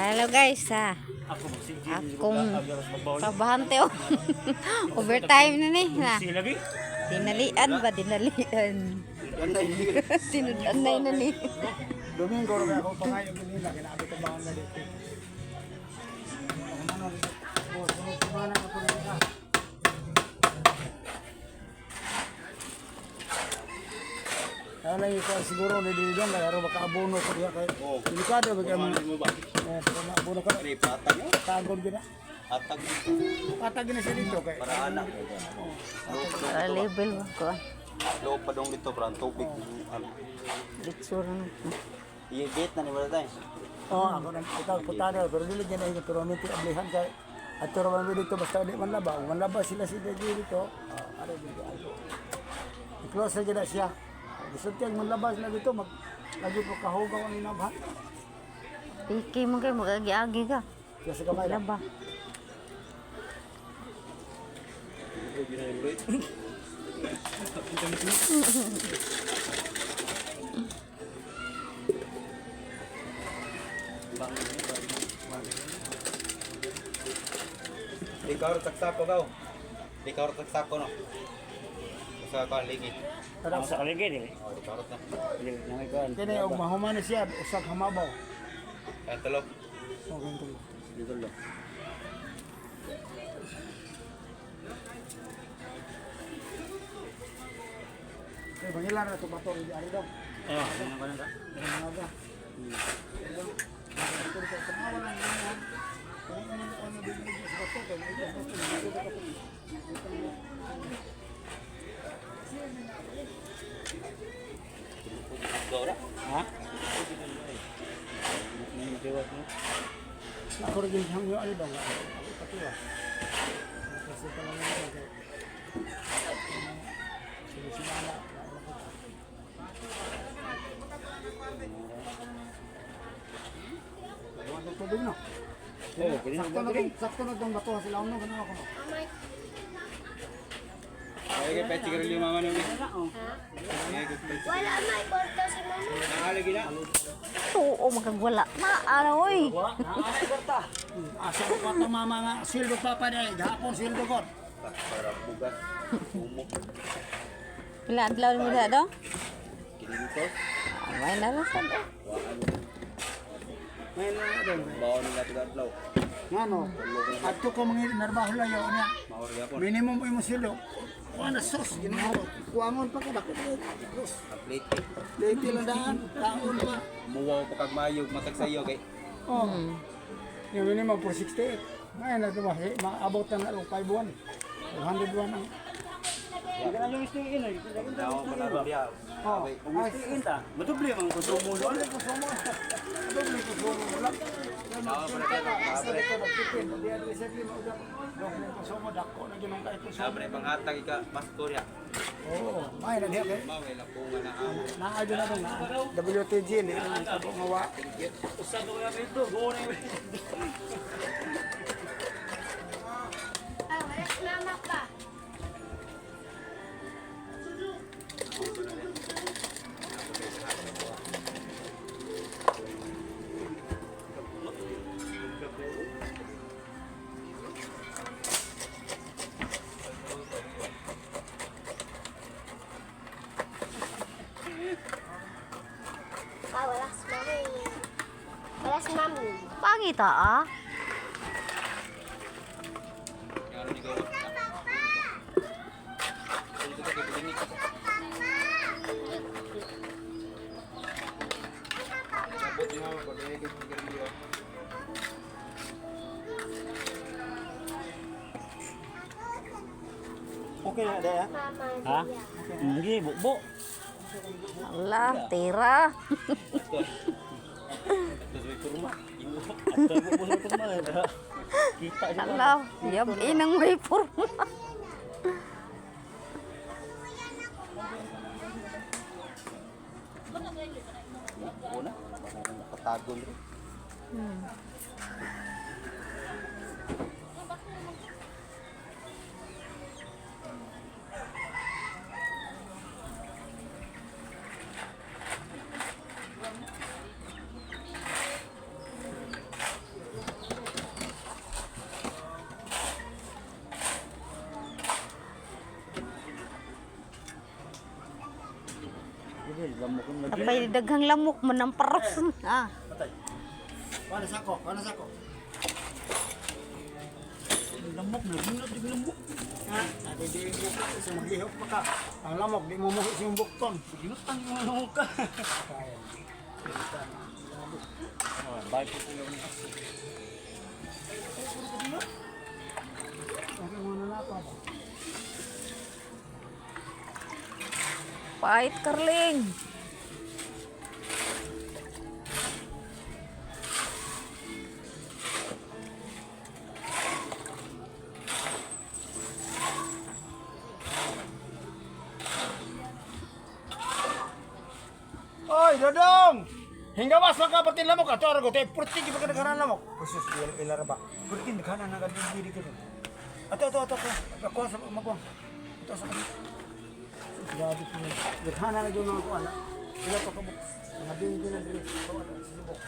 Hello guys, akong kabahante oh. Overtime na ni na. Dinalian ba dinalian? Sinudanay na ni. Domingo ro ako pangayo nila kinabi ko ba na dito. Alay ko siguro na dito lang kaya ro maka-abono ko diha kay. Delikado ba kay mo? Abono ka ri patag mo. Tagod gina. Patag. Patag gina siya dito kay. Para anak. Para level ko. Lo pa dong dito para tubig. Ditsura na. I-gate na ni wala tayo. Oh, ako nang ikaw putana pero dili gina ito pero minti ablihan kay at pero man dito basta di man laba. Man laba sila dito. Are dito. I-close na siya. Gusto tiyang manlabas na dito, lagi po kahugaw ang inabhan. Piki mo kayo, mag-agi-agi ka. Kasi kamay lang. Laba. Ikaw rin taksapo ka. Ikaw rin taksapo no. Sa kan ligi. Kada Sa kaligid eh. Oh, ikaw rin na. Nangay ko. kini og mahuman ni siya, usak hamabaw. Kaya talo. Okay to. Dito lang. Kay bangila na to bato di ari daw. Ano ba na? Mga Gora. Ha? Nangijawat mo. ako rin hangyo ali daw. Patiwa. Kasi talaga na sila Ano to din no? Oh, pwede na ba rin? Sakto na tong bato sila uno ganun ako no. Ay, kaya pwede ka rin yung mama nyo. Wala may kwarto si mama. Nakalagi na. Oo, magkagwala. Na, ano oy. Asa ko pa mama nga sildo papa dai, gahapon sildo ko. Para bugas. Umok. Pila adlaw mo da do? Kilintos. May nalasan eh. May na daw. Bawa nila tigadlaw. Ngano? Adto ko mga narbaho layo niya. Maorga po. Minimum imo sildo. Ano sos ginoo. Kuamon pa ka dako. Plate. Late lang daan, taon pa. Muwaw pa kag mayog matag sayo kay. Oh. Yung minimum for 68. Ngayon na ito maabot na ng 5 buwan. 101 ang. Hindi na yung stay in eh. Daw pa na biya. Oh. Kung stay in ta, madubli ang konsumo doon. Doble ko sumo wala. Daw pa na biya. Sabre ko nagtipid. Hindi ang reserve mo udah. Doble ko sumo dako na ginong kay ko sumo. Sabre panghatag ika Pasko niya. Oo. May naghiya kay. Maway lang po nga na amo. Naadyo na dong na. WTG ni ang tabo nga wa. Usap ko na ito, go na yun. Ah, wala si mama pa. Ah, wala si mami. Wala si mami. Pangit ah. Ano ni gawin? Dito ka kipinig. Sabot ni mama ko dahil kipinig. Okay na dai. Mama, Ha? Julia. Hindi, bukbo. Allah, tira. Tapos may kurma. At bukbo sa ito man. Kita siya. Allah, yab inang may forma. Una, nakatagon rin. Lamok ko lagi. Napay daghang lamok man ang paros. Ah. Patay. Wala sako, wala sako. Lamok na, ginot yung lamok. Ha? Sabi di mo sa maglihok pa ka. Ang lamok, di mo muhi siyang bukton. Ginutang yung lamok ka. Baik ko sila ng aso. Okay, muna na pa. Pait Karling. Oy, Dodong! Hinggawas na ka pati lamok ato arago tay purti gi bagad kanan lamok. Khusus ilar ba. Purti di kanan na gadin diri ko. Ato. Ako sa magwang. Ato sa kanila. Grabe ko. Di kanan na gyud ko ana. Sila pa kabuk. Nabing din na diri. Ato sibok.